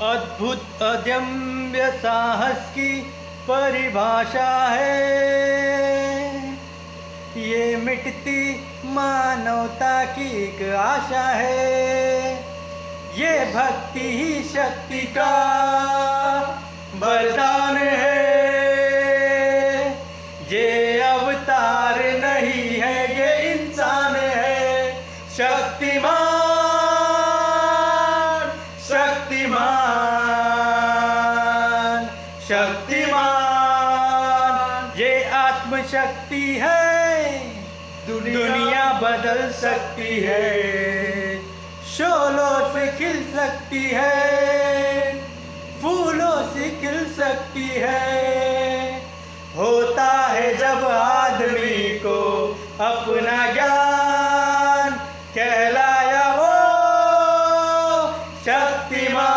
अद्भुत अदम्य साहस की परिभाषा है ये, मिटती मानवता की एक आशा है। ये भक्ति ही शक्ति का वरदान है। ये अवतार नहीं है, ये इंसान है। शक्तिमान शक्तिमान शक्तिमान, ये आत्मशक्ति है, दुनिया बदल सकती है। शोलों से खिल सकती है, फूलों से खिल सकती है। होता है जब आदमी को अपना ज्ञान